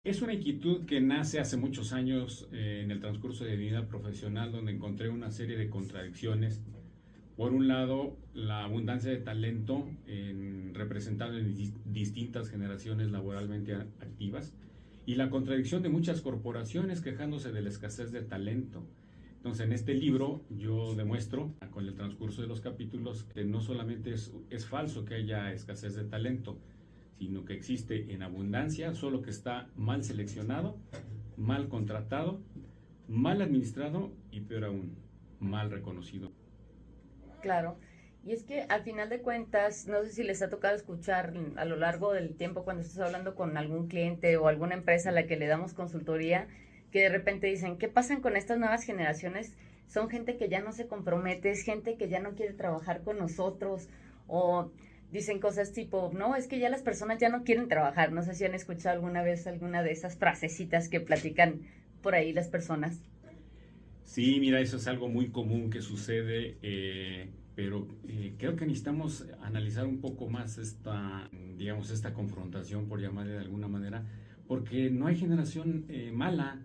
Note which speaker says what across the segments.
Speaker 1: Es una inquietud que nace hace muchos años en el transcurso de mi vida profesional, donde encontré una serie de contradicciones. Por un lado, la abundancia de talento representado en distintas generaciones laboralmente activas, y la contradicción de muchas corporaciones quejándose de la escasez de talento. Entonces, en este libro yo demuestro, con el transcurso de los capítulos, que no solamente es falso que haya escasez de talento, sino que existe en abundancia, solo que está mal seleccionado, mal contratado, mal administrado y peor aún, mal reconocido.
Speaker 2: Claro. Y es que al final de cuentas, no sé si les ha tocado escuchar a lo largo del tiempo cuando estás hablando con algún cliente o alguna empresa a la que le damos consultoría, que de repente dicen, ¿qué pasan con estas nuevas generaciones? Son gente que ya no se compromete, es gente que ya no quiere trabajar con nosotros, o dicen cosas tipo, no, es que ya las personas ya no quieren trabajar. No sé si han escuchado alguna vez alguna de esas frasecitas que platican por ahí las personas.
Speaker 1: Sí, mira, eso es algo muy común que sucede, pero creo que necesitamos analizar un poco más digamos, esta confrontación, por llamarle de alguna manera, porque no hay generación mala.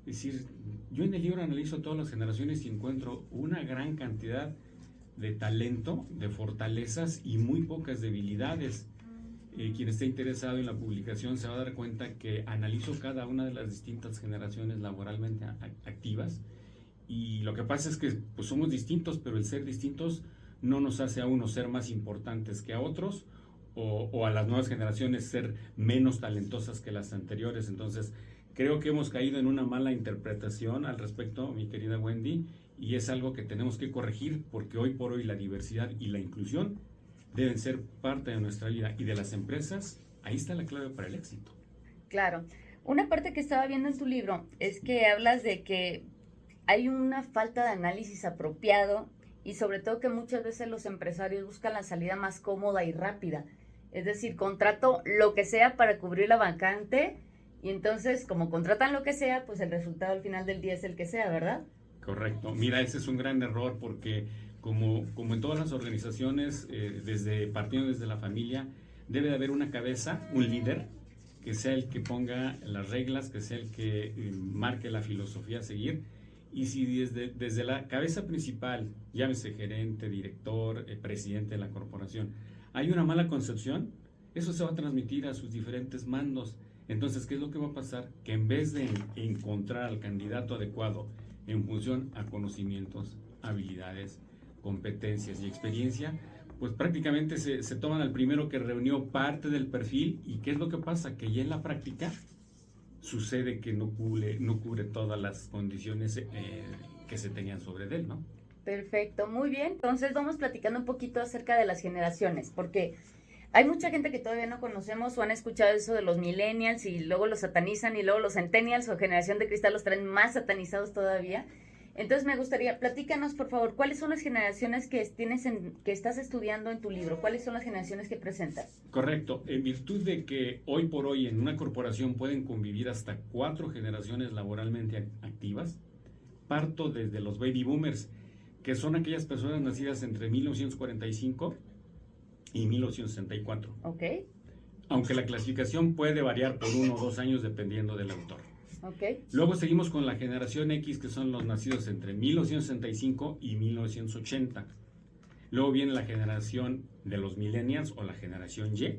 Speaker 1: Es decir, yo en el libro analizo todas las generaciones y encuentro una gran cantidad de talento, de fortalezas y muy pocas debilidades. Quien esté interesado en la publicación se va a dar cuenta que analizo cada una de las distintas generaciones laboralmente activas, y lo que pasa es que pues somos distintos, pero el ser distintos no nos hace a unos ser más importantes que a otros, o a las nuevas generaciones ser menos talentosas que las anteriores. Entonces creo que hemos caído en una mala interpretación al respecto, mi querida Wendy, y es algo que tenemos que corregir, porque hoy por hoy la diversidad y la inclusión deben ser parte de nuestra vida y de las empresas. Ahí está la clave para el éxito.
Speaker 2: Claro. Una parte que estaba viendo en tu libro es que hablas de que hay una falta de análisis apropiado y sobre todo que muchas veces los empresarios buscan la salida más cómoda y rápida. Es decir, contrato lo que sea para cubrir la vacante y entonces como contratan lo que sea, pues el resultado al final del día es el que sea, ¿verdad?
Speaker 1: Correcto. Mira, ese es un gran error, porque como en todas las organizaciones, partiendo desde la familia, debe de haber una cabeza, un líder, que sea el que ponga las reglas, que sea el que marque la filosofía a seguir. Y si desde la cabeza principal, llámese gerente, director, presidente de la corporación, hay una mala concepción, eso se va a transmitir a sus diferentes mandos. Entonces, ¿qué es lo que va a pasar? Que en vez de encontrar al candidato adecuado en función a conocimientos, habilidades, competencias y experiencia, pues prácticamente se toman al primero que reunió parte del perfil. ¿Y qué es lo que pasa? Que ya en la práctica sucede que no cubre todas las condiciones que se tenían sobre él, ¿no?
Speaker 2: Perfecto, muy bien. Entonces vamos platicando un poquito acerca de las generaciones, porque hay mucha gente que todavía no conocemos o han escuchado eso de los millennials y luego los satanizan y luego los centennials o generación de cristal los traen más satanizados todavía. Entonces me gustaría, platícanos por favor, ¿cuáles son las generaciones que que estás estudiando en tu libro? ¿Cuáles son las generaciones que presentas?
Speaker 1: Correcto. En virtud de que hoy por hoy en una corporación pueden convivir hasta 4 generaciones laboralmente activas, parto desde los baby boomers, que son aquellas personas nacidas entre 1945 y 1964,
Speaker 2: Ok,
Speaker 1: aunque la clasificación puede variar por 1 o 2 años dependiendo del autor.
Speaker 2: ok,
Speaker 1: Luego seguimos con la generación X, que son los nacidos entre 1965 y 1980. Luego viene la generación de los millennials o la generación Y,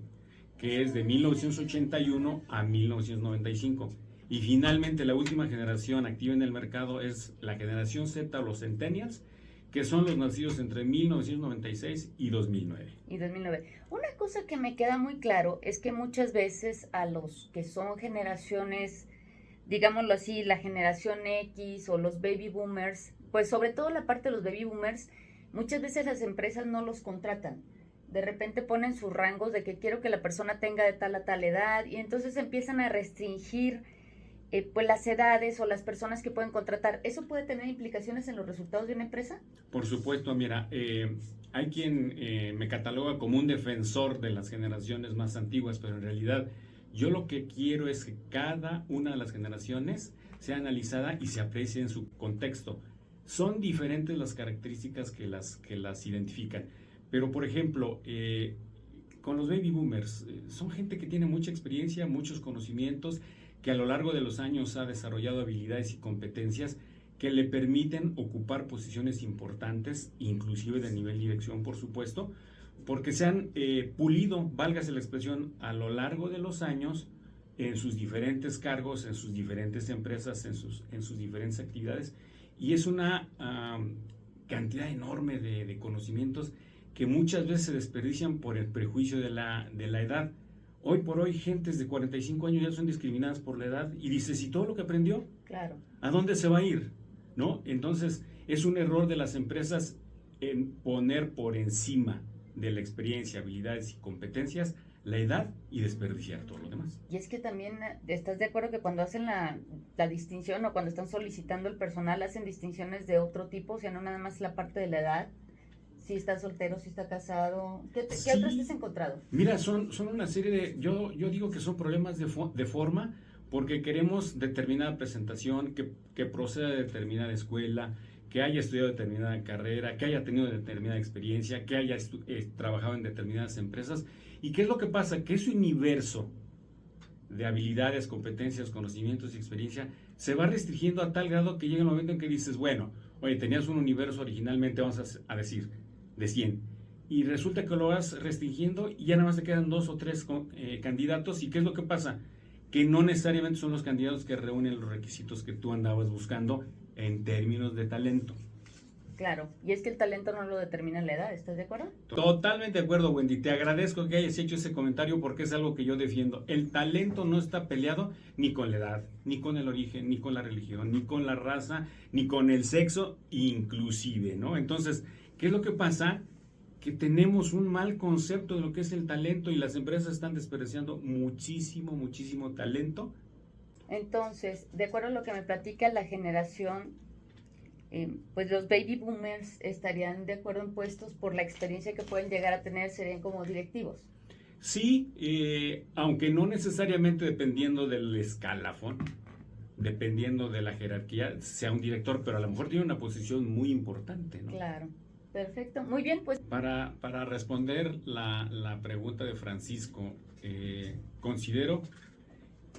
Speaker 1: que es de 1981 a 1995. Y finalmente la última generación activa en el mercado es la generación Z o los centennials, que son los nacidos entre 1996 y 2009.
Speaker 2: y 2009. Una cosa que me queda muy claro es que muchas veces a los que son generaciones, digámoslo así, la generación X o los baby boomers, pues sobre todo la parte de los baby boomers, muchas veces las empresas no los contratan. De repente ponen sus rangos de que quiero que la persona tenga de tal a tal edad y entonces empiezan a restringir pues las edades o las personas que pueden contratar. ¿Eso puede tener implicaciones en los resultados de una empresa?
Speaker 1: Por supuesto, mira, hay quien me cataloga como un defensor de las generaciones más antiguas, pero en realidad yo lo que quiero es que cada una de las generaciones sea analizada y se aprecie en su contexto. Son diferentes las características que las identifican, pero por ejemplo, con los baby boomers, son gente que tiene mucha experiencia, muchos conocimientos, que a lo largo de los años ha desarrollado habilidades y competencias que le permiten ocupar posiciones importantes, inclusive de nivel dirección, por supuesto, porque se han pulido, válgase la expresión, a lo largo de los años en sus diferentes cargos, en sus diferentes empresas, en sus diferentes actividades, y es una cantidad enorme de conocimientos que muchas veces se desperdician por el prejuicio de la edad. Hoy por hoy, gentes de 45 años ya son discriminadas por la edad, y dices, ¿y todo lo que aprendió?
Speaker 2: Claro.
Speaker 1: ¿A dónde se va a ir? ¿No? Entonces, es un error de las empresas en poner por encima de la experiencia, habilidades y competencias la edad y desperdiciar todo lo demás.
Speaker 2: Y es que también, ¿estás de acuerdo que cuando hacen la distinción o cuando están solicitando el personal, hacen distinciones de otro tipo? O sea, no nada más la parte de la edad, si está soltero, si está casado. ¿Qué otras te has encontrado?
Speaker 1: Mira, son una serie de, yo digo que son problemas de forma, porque queremos determinada presentación, que proceda de determinada escuela, que haya estudiado determinada carrera, que haya tenido determinada experiencia, que haya trabajado en determinadas empresas. ¿Y qué es lo que pasa? Que ese universo de habilidades, competencias, conocimientos y experiencia se va restringiendo a tal grado que llega el momento en que dices, bueno, oye, tenías un universo originalmente, vamos a decir, de 100, y resulta que lo vas restringiendo y ya nada más te quedan 2 o 3 candidatos. ¿Y qué es lo que pasa? Que no necesariamente son los candidatos que reúnen los requisitos que tú andabas buscando en términos de talento.
Speaker 2: Claro, y es que el talento no lo determina la edad, ¿estás de acuerdo?
Speaker 1: Totalmente de acuerdo, Wendy. Te agradezco que hayas hecho ese comentario porque es algo que yo defiendo. El talento no está peleado ni con la edad, ni con el origen, ni con la religión, ni con la raza, ni con el sexo, inclusive, ¿no? Entonces, ¿qué es lo que pasa? Que tenemos un mal concepto de lo que es el talento y las empresas están desperdiciando muchísimo, muchísimo talento.
Speaker 2: Entonces, de acuerdo a lo que me platica la generación, pues los baby boomers estarían de acuerdo en puestos por la experiencia que pueden llegar a tener, serían como directivos.
Speaker 1: Sí, aunque no necesariamente dependiendo del escalafón, dependiendo de la jerarquía, sea un director, pero a lo mejor tiene una posición muy importante, ¿no?
Speaker 2: Claro, perfecto, muy bien, pues.
Speaker 1: Para responder la pregunta de Francisco, considero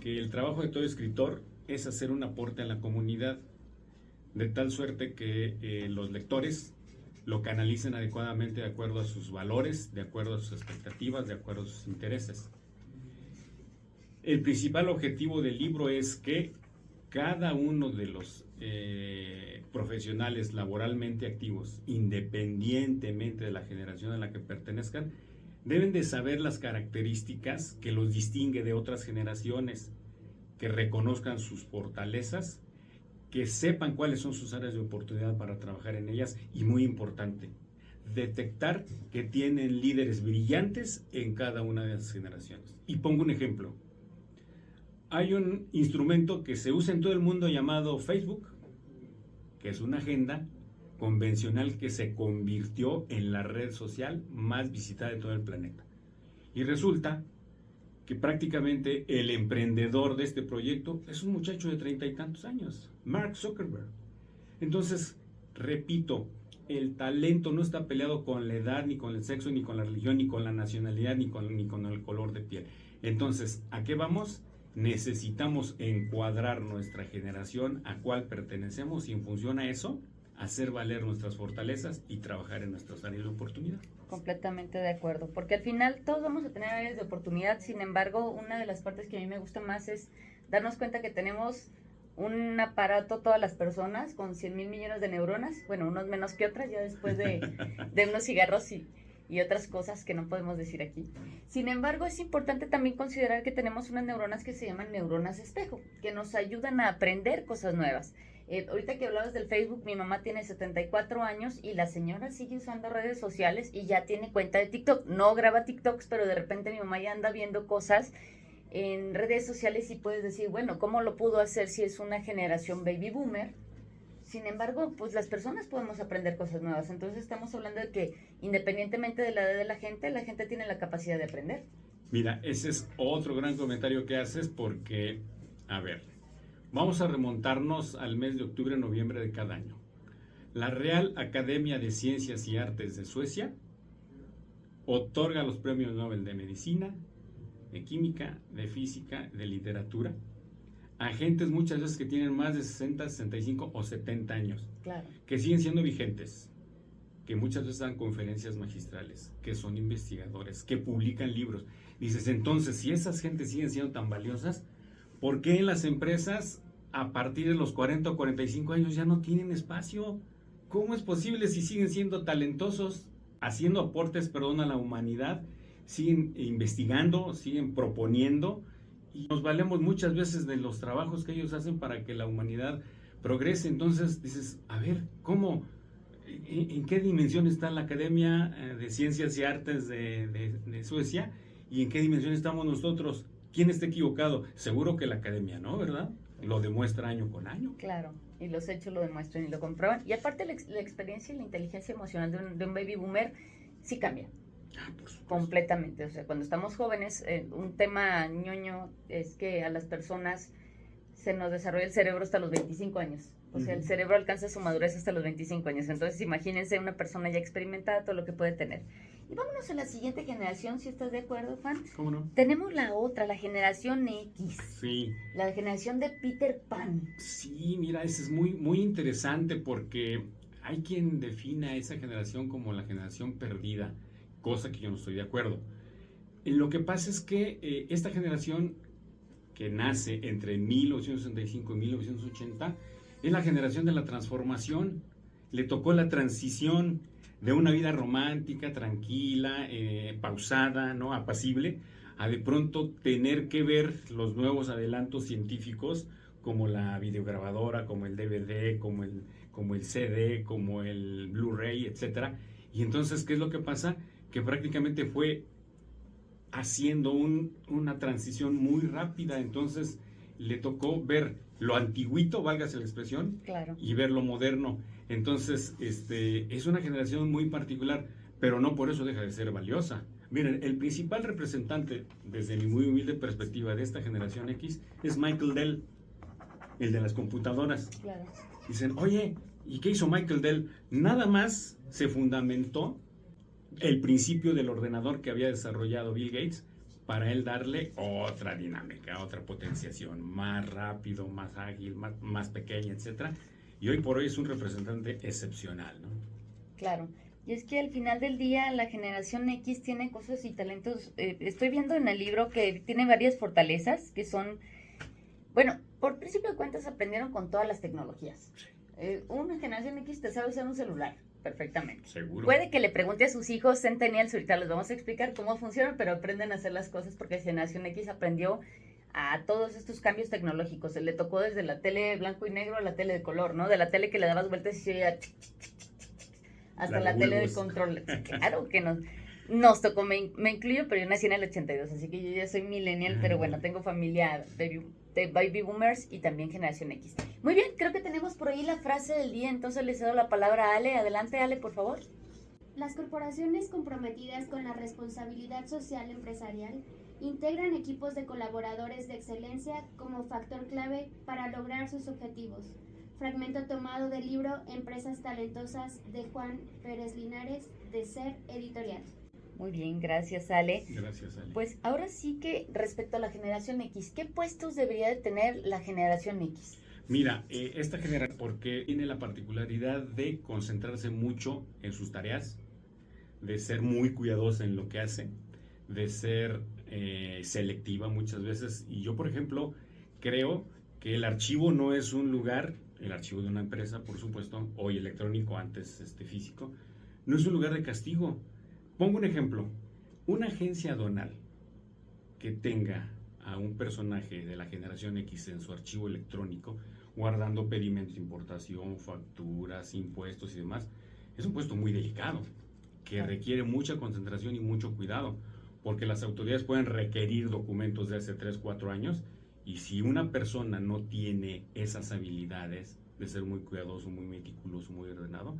Speaker 1: que el trabajo de todo escritor es hacer un aporte a la comunidad, de tal suerte que los lectores lo canalicen adecuadamente de acuerdo a sus valores, de acuerdo a sus expectativas, de acuerdo a sus intereses. El principal objetivo del libro es que cada uno de los profesionales laboralmente activos, independientemente de la generación a la que pertenezcan, deben de saber las características que los distingue de otras generaciones, que reconozcan sus fortalezas, que sepan cuáles son sus áreas de oportunidad para trabajar en ellas y, muy importante, detectar que tienen líderes brillantes en cada una de las generaciones. Y pongo un ejemplo. Hay un instrumento que se usa en todo el mundo llamado Facebook, que es una agenda convencional que se convirtió en la red social más visitada de todo el planeta. Y resulta que prácticamente el emprendedor de este proyecto es un muchacho de 30 y tantos años, Mark Zuckerberg. Entonces, repito, el talento no está peleado con la edad, ni con el sexo, ni con la religión, ni con la nacionalidad, ni con el color de piel. Entonces, ¿a qué vamos? Necesitamos encuadrar nuestra generación a cuál pertenecemos y en función a eso, hacer valer nuestras fortalezas y trabajar en nuestras áreas de oportunidad.
Speaker 2: Completamente de acuerdo, porque al final todos vamos a tener áreas de oportunidad. Sin embargo, una de las partes que a mí me gusta más es darnos cuenta que tenemos un aparato, todas las personas, con 100,000 millones de neuronas, bueno, unos menos que otras, ya después de unos cigarros y otras cosas que no podemos decir aquí. Sin embargo, es importante también considerar que tenemos unas neuronas que se llaman neuronas espejo, que nos ayudan a aprender cosas nuevas. Ahorita que hablabas del Facebook, mi mamá tiene 74 años y la señora sigue usando redes sociales y ya tiene cuenta de TikTok. No graba TikToks, pero de repente mi mamá ya anda viendo cosas en redes sociales y puedes decir, bueno, ¿cómo lo pudo hacer si es una generación baby boomer? Sin embargo, pues las personas podemos aprender cosas nuevas. Entonces estamos hablando de que independientemente de la edad de la gente tiene la capacidad de aprender.
Speaker 1: Mira, ese es otro gran comentario que haces porque, a ver, vamos a remontarnos al mes de octubre, noviembre de cada año. La Real Academia de Ciencias y Artes de Suecia otorga los premios Nobel de Medicina, de Química, de Física, de Literatura a gentes muchas veces que tienen más de 60, 65 o 70 años,
Speaker 2: Claro.
Speaker 1: que siguen siendo vigentes, que muchas veces dan conferencias magistrales, que son investigadores, que publican libros. Dices, entonces, si esas gentes siguen siendo tan valiosas, ¿por qué en las empresas a partir de los 40 o 45 años ya no tienen espacio? ¿Cómo es posible si siguen siendo talentosos, haciendo aportes, perdón, a la humanidad, siguen investigando, siguen proponiendo, y nos valemos muchas veces de los trabajos que ellos hacen para que la humanidad progrese? Entonces dices, a ver, ¿cómo? ¿En qué dimensión está la Academia de Ciencias y Artes de Suecia? ¿Y en qué dimensión estamos nosotros? ¿Quién está equivocado? Seguro que la Academia, ¿no? ¿Verdad? Lo demuestra año con año.
Speaker 2: Claro, y los hechos lo demuestran y lo comprueban. Y aparte la experiencia y la inteligencia emocional de un baby boomer sí cambia. Completamente. O sea, cuando estamos jóvenes, un tema ñoño es que a las personas se nos desarrolla el cerebro hasta los 25 años. O sea, el cerebro alcanza su madurez hasta los 25 años. Entonces, imagínense una persona ya experimentada, todo lo que puede tener. Y vámonos a la siguiente generación, si estás de acuerdo, Juan.
Speaker 1: ¿Cómo no?
Speaker 2: Tenemos la otra, la generación X.
Speaker 1: Sí.
Speaker 2: La generación de Peter Pan.
Speaker 1: Sí, mira, eso es muy, muy interesante porque hay quien defina a esa generación como la generación perdida, cosa que yo no estoy de acuerdo. Lo que pasa es que esta generación que nace entre 1965 y 1980 es la generación de la transformación. Le tocó la transición de una vida romántica, tranquila, pausada, ¿no? Apacible, a de pronto tener que ver los nuevos adelantos científicos como la videograbadora, como el DVD, como el CD, como el Blu-ray, etcétera. Y entonces, ¿qué es lo que pasa? Que prácticamente fue haciendo una transición muy rápida. Entonces le tocó ver lo antiguito, válgase la expresión,
Speaker 2: claro,
Speaker 1: y ver lo moderno. Entonces es una generación muy particular, pero no por eso deja de ser valiosa. Miren, el principal representante, desde mi muy humilde perspectiva, de esta generación X es Michael Dell, el de las computadoras.
Speaker 2: Claro.
Speaker 1: Dicen, oye, ¿y qué hizo Michael Dell? Nada más se fundamentó el principio del ordenador que había desarrollado Bill Gates para él darle otra dinámica, otra potenciación, más rápido, más ágil, más pequeña, etcétera. Y hoy por hoy es un representante excepcional, ¿no?
Speaker 2: Claro. Y es que al final del día la generación X tiene cosas y talentos. Estoy viendo en el libro que tiene varias fortalezas que son, bueno, por principio de cuentas aprendieron con todas las tecnologías. Una generación X te sabe usar un celular perfectamente.
Speaker 1: Seguro.
Speaker 2: Puede que le pregunte a sus hijos Centennials, ahorita les vamos a explicar cómo funcionan, pero aprenden a hacer las cosas porque la generación X aprendió a todos estos cambios tecnológicos. Se le tocó desde la tele blanco y negro a la tele de color, ¿no? De la tele que le dabas vueltas y se oía hasta la tele de control. Claro que nos tocó, me incluyo, pero yo nací en el 82, así que yo ya soy millennial, pero bueno, tengo familia de baby boomers y también generación X. Muy bien, creo que tenemos por ahí la frase del día, entonces le cedo la palabra a Ale. Adelante, Ale, por favor.
Speaker 3: Las corporaciones comprometidas con la responsabilidad social empresarial integran equipos de colaboradores de excelencia como factor clave para lograr sus objetivos. Fragmento tomado del libro Empresas Talentosas de Juan Pérez Linares, de SER Editorial.
Speaker 2: Muy bien, gracias, Ale.
Speaker 1: Gracias, Ale.
Speaker 2: Pues ahora sí que respecto a la generación X, ¿qué puestos debería de tener la generación X?
Speaker 1: Mira, esta generación, porque tiene la particularidad de concentrarse mucho en sus tareas, de ser muy cuidadosa en lo que hace, de ser selectiva muchas veces. Y yo, por ejemplo, creo que el archivo no es un lugar, el archivo de una empresa, por supuesto, hoy electrónico, antes físico, no es un lugar de castigo. Pongo un ejemplo, una agencia aduanal que tenga a un personaje de la generación X en su archivo electrónico, guardando pedimentos de importación, facturas, impuestos y demás, es un puesto muy delicado, que requiere mucha concentración y mucho cuidado, porque las autoridades pueden requerir documentos de hace 3, 4 años, y si una persona no tiene esas habilidades de ser muy cuidadoso, muy meticuloso, muy ordenado,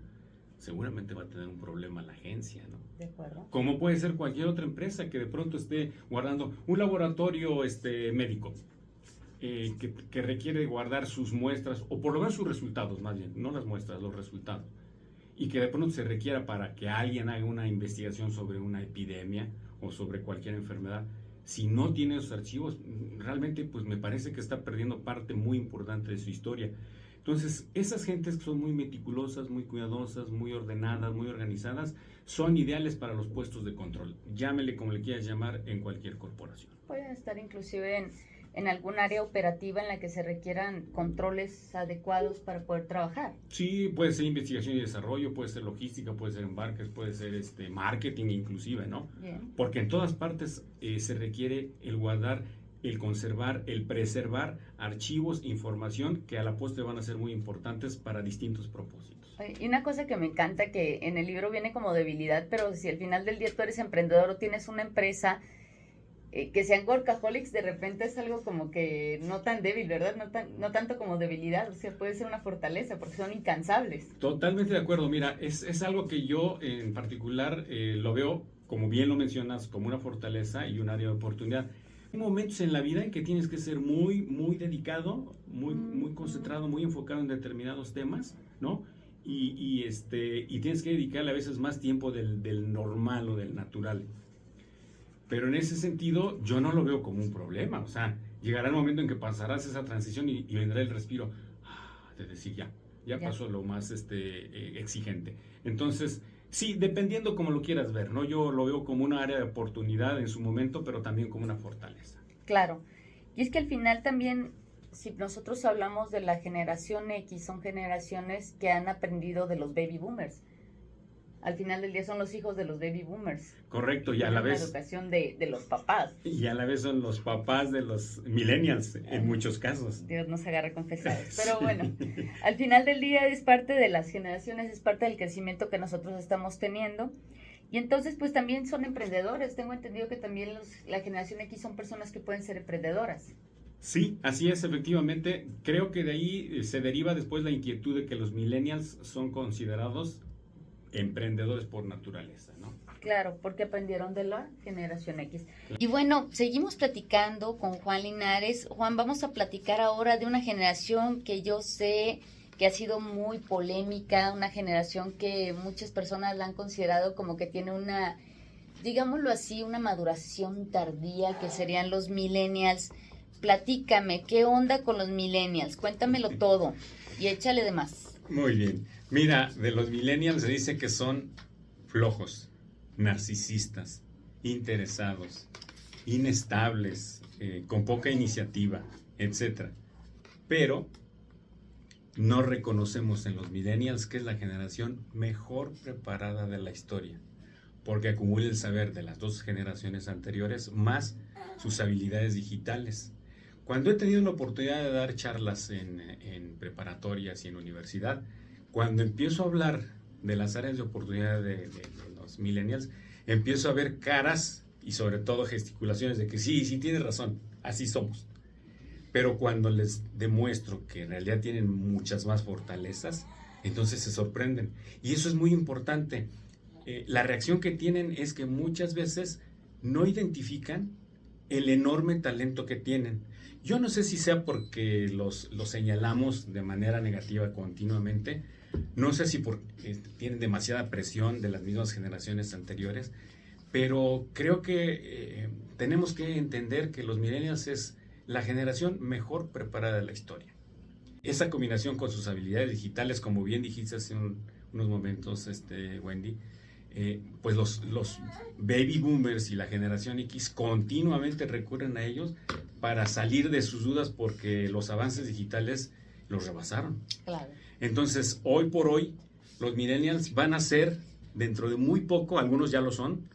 Speaker 1: seguramente va a tener un problema la agencia, ¿no?
Speaker 2: De acuerdo.
Speaker 1: Como puede ser cualquier otra empresa que de pronto esté guardando un laboratorio médico, que requiere guardar sus muestras, o por lo menos sus resultados, más bien, no las muestras, los resultados, y que de pronto se requiera para que alguien haga una investigación sobre una epidemia o sobre cualquier enfermedad, si no tiene esos archivos, realmente pues me parece que está perdiendo parte muy importante de su historia. Entonces, esas gentes que son muy meticulosas, muy cuidadosas, muy ordenadas, muy organizadas, son ideales para los puestos de control. Llámele como le quieras llamar en cualquier corporación.
Speaker 2: Pueden estar inclusive en algún área operativa en la que se requieran controles adecuados para poder trabajar.
Speaker 1: Sí, puede ser investigación y desarrollo, puede ser logística, puede ser embarques, puede ser marketing inclusive, ¿no?
Speaker 2: Bien.
Speaker 1: Porque en todas partes se requiere el guardar, el conservar, el preservar archivos, información que a la postre van a ser muy importantes para distintos propósitos.
Speaker 2: Y una cosa que me encanta, que en el libro viene como debilidad, pero si al final del día tú eres emprendedor o tienes una empresa, que sean workaholics, de repente es algo como que no tan débil, ¿verdad? No tanto como debilidad, o sea, puede ser una fortaleza porque son incansables.
Speaker 1: Totalmente de acuerdo. Mira, es algo que yo en particular lo veo, como bien lo mencionas, como una fortaleza y un área de oportunidad. Hay momentos en la vida en que tienes que ser muy, muy dedicado, muy concentrado, muy enfocado en determinados temas, ¿no? Y tienes que dedicarle a veces más tiempo del normal o del natural. Pero en ese sentido, yo no lo veo como un problema. O sea, llegará el momento en que pasarás esa transición y vendrá el respiro de decir ya pasó lo más exigente. Entonces, sí, dependiendo como lo quieras ver, ¿no? Yo lo veo como una área de oportunidad en su momento, pero también como una fortaleza.
Speaker 2: Claro. Y es que al final también, si nosotros hablamos de la generación X, son generaciones que han aprendido de los baby boomers. Al final del día son los hijos de los baby boomers.
Speaker 1: Correcto, y a la vez...
Speaker 2: La educación de los papás.
Speaker 1: Y a la vez son los papás de los millennials, en muchos casos.
Speaker 2: Dios nos agarra confesados. Pero bueno, al final del día es parte de las generaciones, es parte del crecimiento que nosotros estamos teniendo. Y entonces, pues también son emprendedores. Tengo entendido que también la generación X son personas que pueden ser emprendedoras.
Speaker 1: Sí, así es, efectivamente. Creo que de ahí se deriva después la inquietud de que los millennials son considerados emprendedores por naturaleza, ¿no?
Speaker 2: Claro, porque aprendieron de la generación X. Y bueno, seguimos platicando con Juan Linares. Juan, vamos a platicar ahora de una generación que yo sé que ha sido muy polémica, una generación que muchas personas la han considerado como que tiene una, digámoslo así, una maduración tardía, que serían los millennials. Platícame, ¿qué onda con los millennials? Cuéntamelo todo y échale de más.
Speaker 1: Muy bien. Mira, de los millennials se dice que son flojos, narcisistas, interesados, inestables, con poca iniciativa, etc. Pero no reconocemos en los millennials que es la generación mejor preparada de la historia, porque acumula el saber de las dos generaciones anteriores más sus habilidades digitales. Cuando he tenido la oportunidad de dar charlas en preparatorias y en universidad, cuando empiezo a hablar de las áreas de oportunidad de los millennials, empiezo a ver caras y sobre todo gesticulaciones de que sí tienes razón, así somos. Pero cuando les demuestro que en realidad tienen muchas más fortalezas, entonces se sorprenden. Y eso es muy importante. La reacción que tienen es que muchas veces no identifican el enorme talento que tienen. Yo no sé si sea porque los señalamos de manera negativa continuamente, no sé si porque tienen demasiada presión de las mismas generaciones anteriores, pero creo que tenemos que entender que los millennials es la generación mejor preparada de la historia. Esa combinación con sus habilidades digitales, como bien dijiste hace unos momentos, Wendy, pues los baby boomers y la generación X continuamente recurren a ellos para salir de sus dudas porque los avances digitales los rebasaron.
Speaker 2: Claro.
Speaker 1: Entonces, hoy por hoy, los millennials van a ser, dentro de muy poco, algunos ya lo son,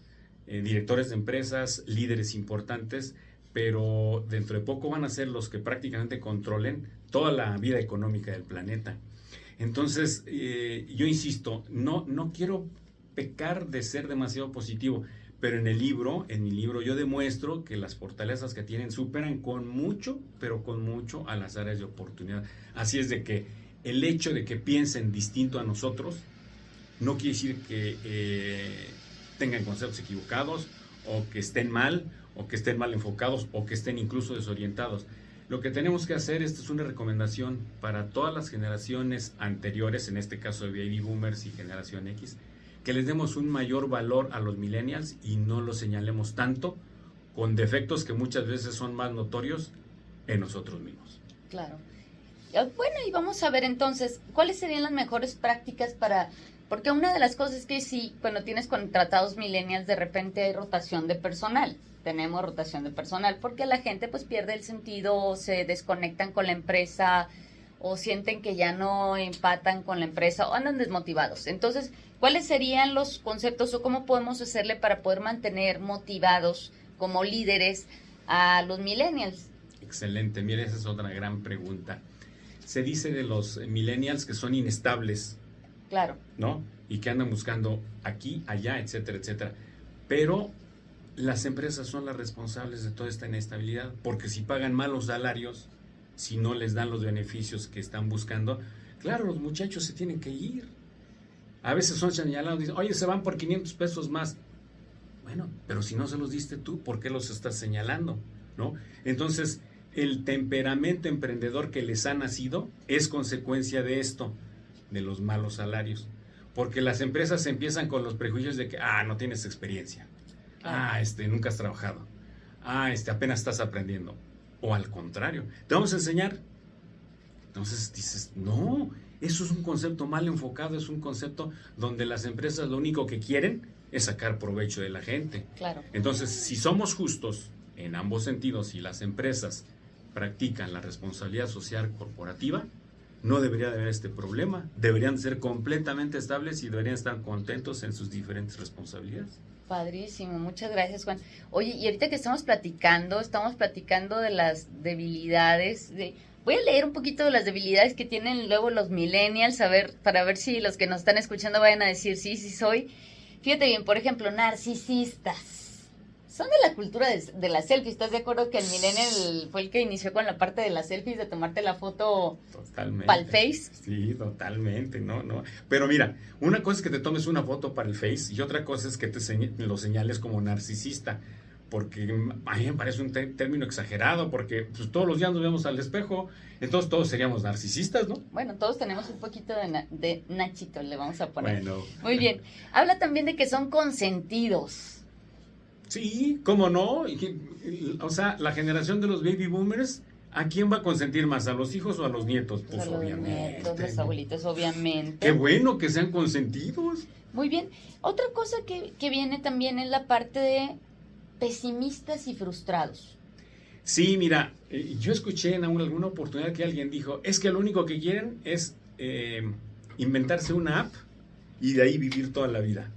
Speaker 1: directores de empresas, líderes importantes, pero dentro de poco van a ser los que prácticamente controlen toda la vida económica del planeta. Entonces, yo insisto, no quiero pecar de ser demasiado positivo, pero en mi libro yo demuestro que las fortalezas que tienen superan con mucho, pero con mucho a las áreas de oportunidad. Así es de que el hecho de que piensen distinto a nosotros no quiere decir que tengan conceptos equivocados o que estén mal enfocados o que estén incluso desorientados. Lo que tenemos que hacer, esta es una recomendación para todas las generaciones anteriores, en este caso de baby boomers y generación X, que les demos un mayor valor a los millennials y no los señalemos tanto con defectos que muchas veces son más notorios en nosotros mismos.
Speaker 2: Claro. Bueno, y vamos a ver entonces, ¿cuáles serían las mejores prácticas para...? Porque una de las cosas es que sí, cuando tienes contratados millennials, de repente hay rotación de personal. Tenemos rotación de personal porque la gente pues pierde el sentido, o se desconectan con la empresa, o sienten que ya no empatan con la empresa, o andan desmotivados. Entonces, ¿cuáles serían los conceptos o cómo podemos hacerle para poder mantener motivados como líderes a los millennials?
Speaker 1: Excelente, mira, esa es otra gran pregunta. Se dice de los millennials que son inestables,
Speaker 2: Claro.
Speaker 1: ¿no? Y que andan buscando aquí, allá, etcétera, etcétera. Pero las empresas son las responsables de toda esta inestabilidad, porque si pagan malos salarios, si no les dan los beneficios que están buscando, claro, los muchachos se tienen que ir. A veces son señalados, dicen, oye, se van por 500 pesos más. Bueno, pero si no se los diste tú, ¿por qué los estás señalando? ¿No? Entonces, el temperamento emprendedor que les ha nacido es consecuencia de esto, de los malos salarios. Porque las empresas empiezan con los prejuicios de que, no tienes experiencia. Nunca has trabajado. Apenas estás aprendiendo. O al contrario, te vamos a enseñar. Entonces dices, no, eso es un concepto mal enfocado, es un concepto donde las empresas lo único que quieren es sacar provecho de la gente.
Speaker 2: Claro.
Speaker 1: Entonces, si somos justos en ambos sentidos y las empresas practican la responsabilidad social corporativa, no debería de haber este problema. Deberían ser completamente estables y deberían estar contentos en sus diferentes responsabilidades.
Speaker 2: Padrísimo, muchas gracias, Juan. Oye, y ahorita que estamos platicando de las debilidades, voy a leer un poquito de las debilidades que tienen luego los millennials, para ver si los que nos están escuchando vayan a decir, sí soy. Fíjate bien, por ejemplo, narcisistas. Son de la cultura de la selfie. ¿Estás de acuerdo que el millennial fue el que inició con la parte de las selfies, de tomarte la foto para el Face?
Speaker 1: Sí, totalmente, no. Pero mira, una cosa es que te tomes una foto para el Face y otra cosa es que lo señales como narcisista. Porque a mí me parece un término exagerado, porque pues, todos los días nos vemos al espejo, entonces todos seríamos narcisistas, ¿no?
Speaker 2: Bueno, todos tenemos un poquito de Nachito, le vamos a poner.
Speaker 1: Bueno.
Speaker 2: Muy bien. Habla también de que son consentidos.
Speaker 1: Sí, ¿cómo no? O sea, la generación de los baby boomers, ¿a quién va a consentir más? ¿A los hijos o a los nietos? Pues
Speaker 2: a los
Speaker 1: obviamente.
Speaker 2: Nietos, los abuelitos, obviamente.
Speaker 1: Qué bueno que sean consentidos.
Speaker 2: Muy bien. Otra cosa que viene también es la parte de pesimistas y frustrados.
Speaker 1: Sí, mira, yo escuché en alguna oportunidad que alguien dijo, es que lo único que quieren es inventarse una app y de ahí vivir toda la vida.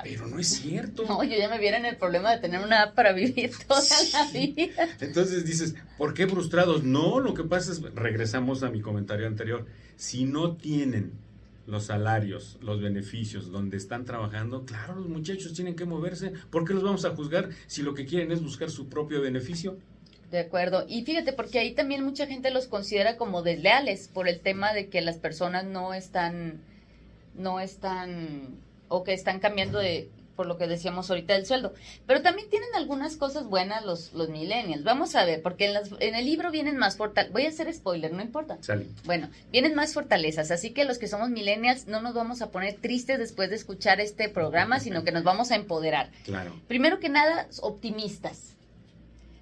Speaker 1: Pero no es cierto.
Speaker 2: No, yo ya me viera en el problema de tener una app para vivir toda la vida.
Speaker 1: Entonces dices, ¿por qué frustrados? No, lo que pasa es, regresamos a mi comentario anterior, si no tienen los salarios, los beneficios donde están trabajando, claro, los muchachos tienen que moverse. ¿Por qué los vamos a juzgar si lo que quieren es buscar su propio beneficio?
Speaker 2: De acuerdo. Y fíjate, porque ahí también mucha gente los considera como desleales por el tema de que las personas no están o que están cambiando por lo que decíamos ahorita del sueldo. Pero también tienen algunas cosas buenas los millennials. Vamos a ver, porque en el libro vienen más fortalezas. Voy a hacer spoiler, no importa.
Speaker 1: Sale.
Speaker 2: Bueno, vienen más fortalezas, así que los que somos millennials no nos vamos a poner tristes después de escuchar este programa, sino que nos vamos a empoderar.
Speaker 1: Claro.
Speaker 2: Primero que nada, optimistas.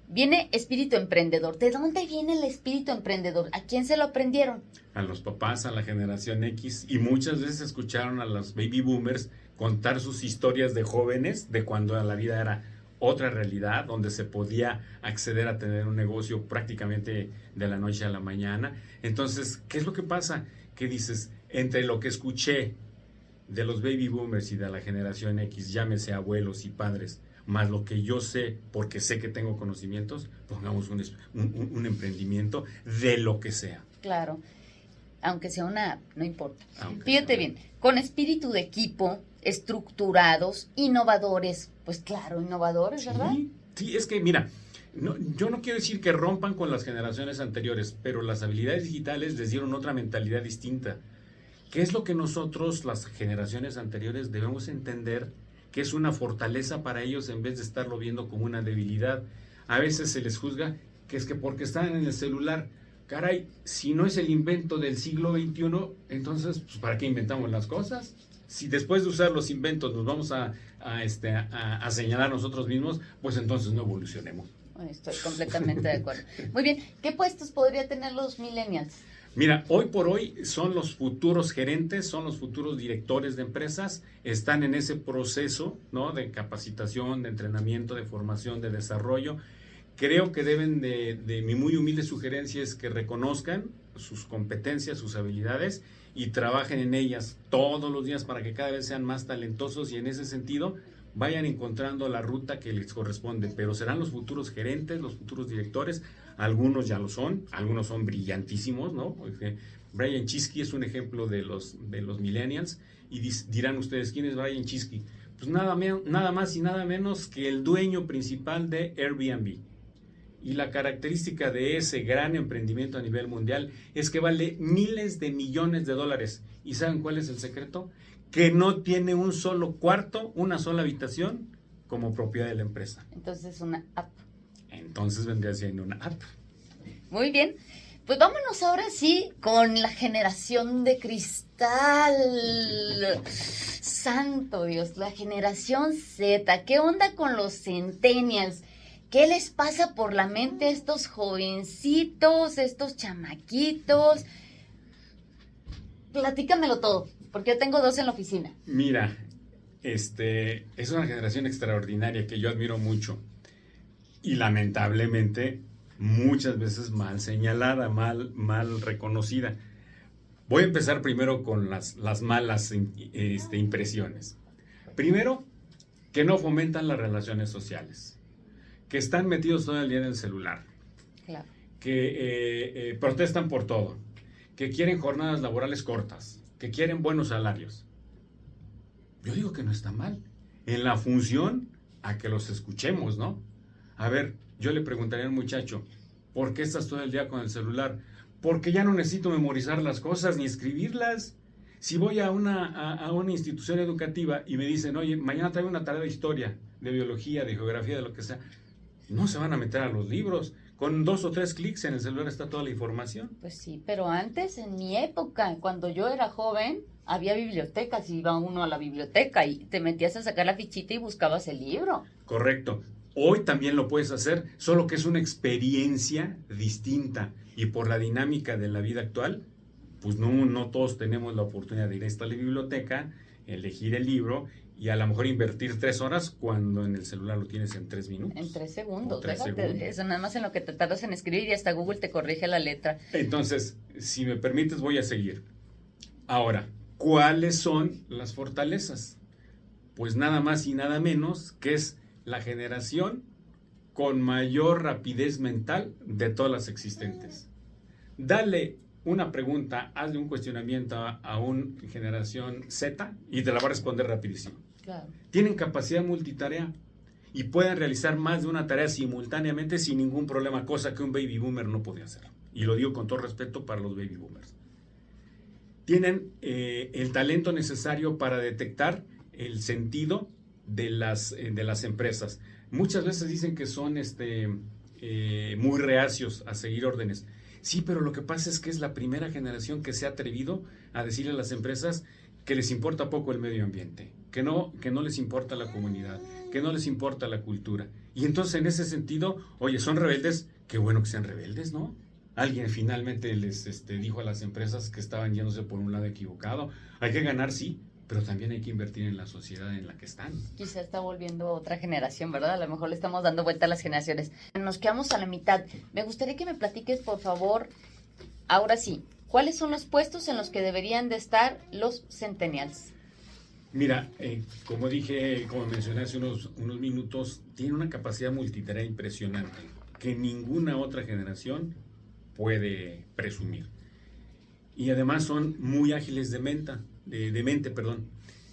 Speaker 2: Viene espíritu emprendedor. ¿De dónde viene el espíritu emprendedor? ¿A quién se lo aprendieron?
Speaker 1: A los papás, a la generación X, y muchas veces escucharon a los baby boomers contar sus historias de jóvenes, de cuando la vida era otra realidad, donde se podía acceder a tener un negocio prácticamente de la noche a la mañana. Entonces, ¿qué es lo que pasa? Que dices, entre lo que escuché de los baby boomers y de la generación X, llámese abuelos y padres, más lo que yo sé, porque sé que tengo conocimientos, pongamos un emprendimiento de lo que sea.
Speaker 2: Claro, aunque sea una app, no importa. Fíjate bien, con espíritu de equipo, estructurados, innovadores. Pues claro, innovadores, ¿verdad?
Speaker 1: Sí, es que mira, yo no quiero decir que rompan con las generaciones anteriores, pero las habilidades digitales les dieron otra mentalidad distinta. ¿Qué es lo que nosotros, las generaciones anteriores, debemos entender que es una fortaleza para ellos en vez de estarlo viendo como una debilidad? A veces se les juzga que es que porque están en el celular, caray, si no es el invento del siglo XXI, entonces, pues, ¿para qué inventamos las cosas? Si después de usar los inventos nos vamos a a señalar nosotros mismos, pues entonces no evolucionemos.
Speaker 2: Estoy completamente de acuerdo. Muy bien, ¿qué puestos podría tener los millennials?
Speaker 1: Mira, hoy por hoy son los futuros gerentes, son los futuros directores de empresas, están en ese proceso, ¿no?, de capacitación, de entrenamiento, de formación, de desarrollo. Creo que deben de mi muy humilde sugerencia es que reconozcan sus competencias, sus habilidades y trabajen en ellas todos los días para que cada vez sean más talentosos y en ese sentido vayan encontrando la ruta que les corresponde, pero serán los futuros gerentes, los futuros directores, algunos ya lo son, algunos son brillantísimos, ¿no? Brian Chesky es un ejemplo de los millennials y dirán ustedes, ¿quién es Brian Chesky? Pues nada más y nada menos que el dueño principal de Airbnb. Y la característica de ese gran emprendimiento a nivel mundial es que vale miles de millones de dólares. ¿Y saben cuál es el secreto? Que no tiene un solo cuarto, una sola habitación como propiedad de la empresa.
Speaker 2: Entonces una app.
Speaker 1: Entonces vendría siendo una app.
Speaker 2: Muy bien. Pues vámonos ahora sí con la generación de cristal. Santo Dios, la generación Z. ¿Qué onda con los centennials? ¿Qué les pasa por la mente a estos jovencitos, estos chamaquitos? Platícamelo todo, porque yo tengo 2 en la oficina.
Speaker 1: Mira, es una generación extraordinaria que yo admiro mucho y lamentablemente muchas veces mal señalada, mal reconocida. Voy a empezar primero con las malas impresiones. Primero, que no fomentan las relaciones sociales, que están metidos todo el día en el celular,
Speaker 2: Claro.
Speaker 1: que protestan por todo, que quieren jornadas laborales cortas, que quieren buenos salarios. Yo digo que no está mal, en la función a que los escuchemos, ¿no? A ver, yo le preguntaría al muchacho, ¿por qué estás todo el día con el celular? Porque ya no necesito memorizar las cosas ni escribirlas. Si voy a una institución educativa y me dicen, oye, mañana traigo una tarea de historia, de biología, de geografía, de lo que sea, no se van a meter a los libros. Con 2 o 3 clics en el celular está toda la información.
Speaker 2: Pues sí, pero antes, en mi época, cuando yo era joven, había bibliotecas, iba uno a la biblioteca y te metías a sacar la fichita y buscabas el libro.
Speaker 1: Correcto. Hoy también lo puedes hacer, solo que es una experiencia distinta y por la dinámica de la vida actual, pues no todos tenemos la oportunidad de ir a la biblioteca, elegir el libro y a lo mejor invertir 3 horas cuando en el celular lo tienes en 3 minutos.
Speaker 2: En 3 segundos,
Speaker 1: 3
Speaker 2: déjate
Speaker 1: segundos.
Speaker 2: de eso, nada más en lo que te tardas en escribir y hasta Google te corrige la letra.
Speaker 1: Entonces, si me permites, voy a seguir. Ahora, ¿cuáles son las fortalezas? Pues nada más y nada menos que es la generación con mayor rapidez mental de todas las existentes. Dale una pregunta, hazle un cuestionamiento a una generación Z y te la va a responder rapidísimo.
Speaker 2: Claro.
Speaker 1: Tienen capacidad multitarea y pueden realizar más de una tarea simultáneamente sin ningún problema, cosa que un baby boomer no podía hacer. Y lo digo con todo respeto para los baby boomers. Tienen el talento necesario para detectar el sentido de las empresas. Muchas veces dicen que son muy reacios a seguir órdenes. Sí, pero lo que pasa es que es la primera generación que se ha atrevido a decirle a las empresas que les importa poco el medio ambiente, que no les importa la comunidad, que no les importa la cultura. Y entonces en ese sentido, oye, son rebeldes, qué bueno que sean rebeldes, ¿no? Alguien finalmente les dijo a las empresas que estaban yéndose por un lado equivocado. Hay que ganar, sí, pero también hay que invertir en la sociedad en la que están.
Speaker 2: Quizá está volviendo otra generación, ¿verdad? A lo mejor le estamos dando vuelta a las generaciones. Nos quedamos a la mitad. Me gustaría que me platiques, por favor, ahora sí, ¿cuáles son los puestos en los que deberían de estar los centennials?
Speaker 1: Mira, como mencioné hace unos minutos, tiene una capacidad multitarea impresionante que ninguna otra generación puede presumir. Y además son muy ágiles de mente.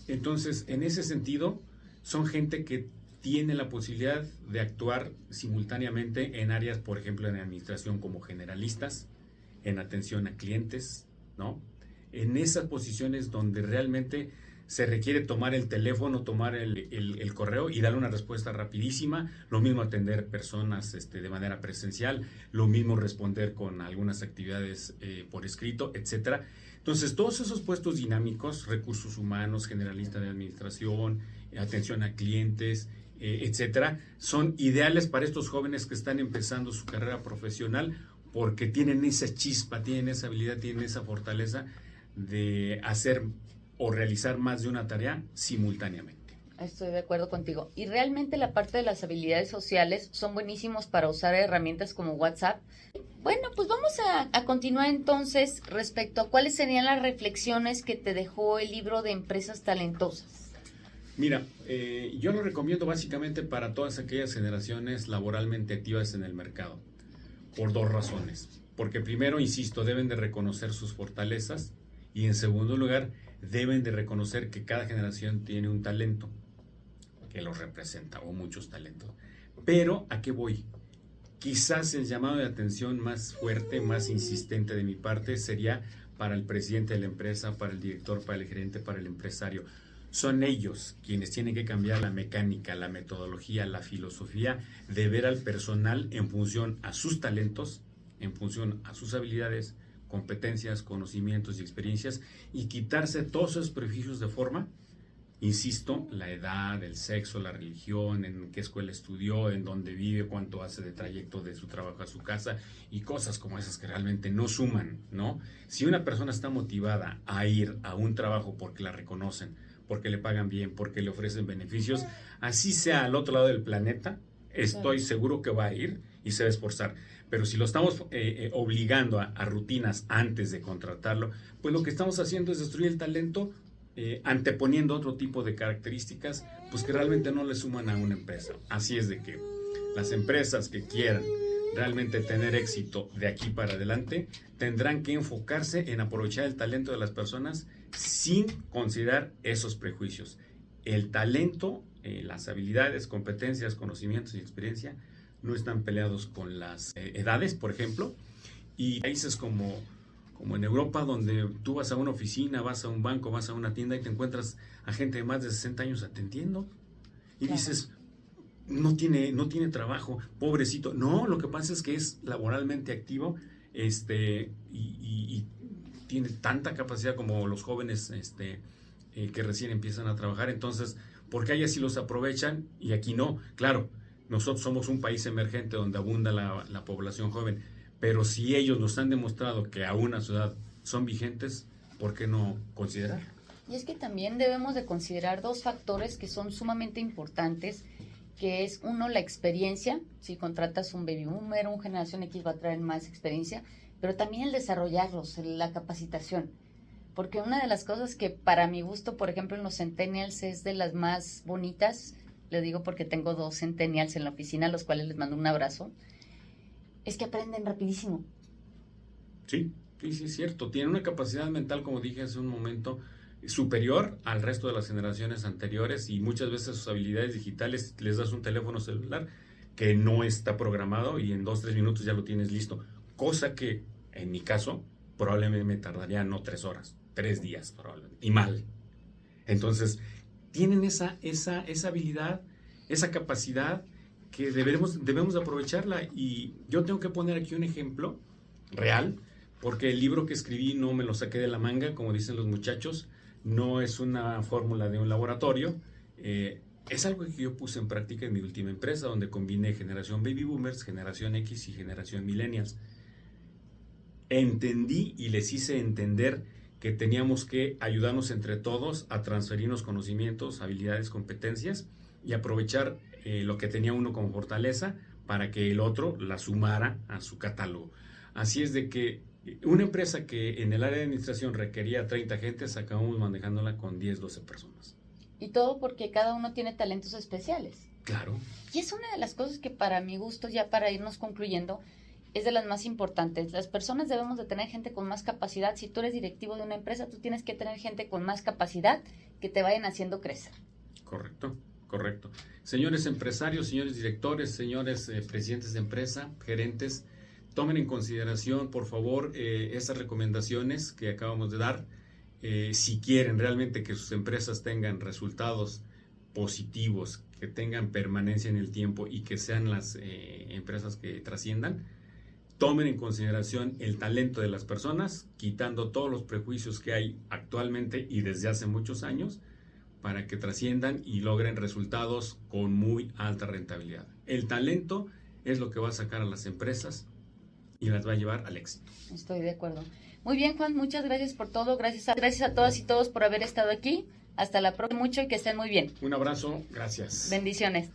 Speaker 1: Entonces, en ese sentido, son gente que tiene la posibilidad de actuar simultáneamente en áreas, por ejemplo, en administración como generalistas, en atención a clientes, ¿no? En esas posiciones donde realmente se requiere tomar el teléfono, tomar el correo y darle una respuesta rapidísima, lo mismo atender personas de manera presencial, lo mismo responder con algunas actividades por escrito, etcétera. Entonces, todos esos puestos dinámicos, recursos humanos, generalista de administración, atención a clientes, etcétera, son ideales para estos jóvenes que están empezando su carrera profesional porque tienen esa chispa, tienen esa habilidad, tienen esa fortaleza de hacer o realizar más de una tarea simultáneamente.
Speaker 2: Estoy de acuerdo contigo. Y realmente la parte de las habilidades sociales son buenísimos para usar herramientas como WhatsApp. Bueno, pues vamos a continuar entonces respecto a cuáles serían las reflexiones que te dejó el libro de Empresas Talentosas.
Speaker 1: Mira, yo lo recomiendo básicamente para todas aquellas generaciones laboralmente activas en el mercado, por dos razones. Porque primero, insisto, deben de reconocer sus fortalezas y en segundo lugar, deben de reconocer que cada generación tiene un talento que los representa o muchos talentos. Pero, ¿a qué voy? Quizás el llamado de atención más fuerte, más insistente de mi parte sería para el presidente de la empresa, para el director, para el gerente, para el empresario. Son ellos quienes tienen que cambiar la mecánica, la metodología, la filosofía de ver al personal en función a sus talentos, en función a sus habilidades, competencias, conocimientos y experiencias y quitarse todos esos prejuicios de forma. Insisto, la edad, el sexo, la religión, en qué escuela estudió, en dónde vive, cuánto hace de trayecto de su trabajo a su casa y cosas como esas que realmente no suman, ¿no? Si una persona está motivada a ir a un trabajo porque la reconocen, porque le pagan bien, porque le ofrecen beneficios, así sea al otro lado del planeta, estoy seguro que va a ir y se va a esforzar. Pero si lo estamos obligando a rutinas antes de contratarlo, pues lo que estamos haciendo es destruir el talento, anteponiendo otro tipo de características pues que realmente no le suman a una empresa. Así es de que las empresas que quieran realmente tener éxito de aquí para adelante tendrán que enfocarse en aprovechar el talento de las personas sin considerar esos prejuicios. El talento, las habilidades, competencias, conocimientos y experiencia no están peleados con las edades, por ejemplo, y países como en Europa, donde tú vas a una oficina, vas a un banco, vas a una tienda y te encuentras a gente de más de 60 años atendiendo y dices, no tiene trabajo, pobrecito. No, lo que pasa es que es laboralmente activo y tiene tanta capacidad como los jóvenes que recién empiezan a trabajar. Entonces, ¿por qué allá sí los aprovechan y aquí no? Claro, nosotros somos un país emergente donde abunda la población joven, pero si ellos nos han demostrado que aún a su edad son vigentes, ¿por qué no considerar?
Speaker 2: Y es que también debemos de considerar dos factores que son sumamente importantes, que es uno, la experiencia. Si contratas un baby boomer, un generación X va a traer más experiencia, pero también el desarrollarlos, la capacitación. Porque una de las cosas que para mi gusto, por ejemplo, en los centennials es de las más bonitas, lo digo porque tengo 2 centennials en la oficina, a los cuales les mando un abrazo, es que aprenden rapidísimo.
Speaker 1: Sí, es cierto. Tienen una capacidad mental, como dije hace un momento, superior al resto de las generaciones anteriores y muchas veces sus habilidades digitales, les das un teléfono celular que no está programado y en 2-3 minutos ya lo tienes listo. Cosa que, en mi caso, probablemente me tardaría no 3 horas, 3 días probablemente, y mal. Entonces, tienen esa habilidad, esa capacidad que debemos de aprovecharla. Y yo tengo que poner aquí un ejemplo real, porque el libro que escribí no me lo saqué de la manga, como dicen los muchachos, no es una fórmula de un laboratorio, es algo que yo puse en práctica en mi última empresa, donde combiné generación baby boomers, generación X y generación millennials. Entendí y les hice entender que teníamos que ayudarnos entre todos a transferirnos conocimientos, habilidades, competencias y aprovechar lo que tenía uno como fortaleza para que el otro la sumara a su catálogo. Así es de que una empresa que en el área de administración requería 30 gentes, acabamos manejándola con 10, 12 personas.
Speaker 2: Y todo porque cada uno tiene talentos especiales.
Speaker 1: Claro.
Speaker 2: Y es una de las cosas que para mi gusto, ya para irnos concluyendo, es de las más importantes. Las personas debemos de tener gente con más capacidad. Si tú eres directivo de una empresa, tú tienes que tener gente con más capacidad que te vayan haciendo crecer.
Speaker 1: Correcto. Señores empresarios, señores directores, señores presidentes de empresa, gerentes, tomen en consideración, por favor, esas recomendaciones que acabamos de dar. Si quieren realmente que sus empresas tengan resultados positivos, que tengan permanencia en el tiempo y que sean las empresas que trasciendan, tomen en consideración el talento de las personas, quitando todos los prejuicios que hay actualmente y desde hace muchos años, para que trasciendan y logren resultados con muy alta rentabilidad. El talento es lo que va a sacar a las empresas y las va a llevar al éxito.
Speaker 2: Estoy de acuerdo. Muy bien, Juan, muchas gracias por todo. Gracias a todas y todos por haber estado aquí. Hasta la próxima, mucho y que estén muy bien.
Speaker 1: Un abrazo, gracias.
Speaker 2: Bendiciones.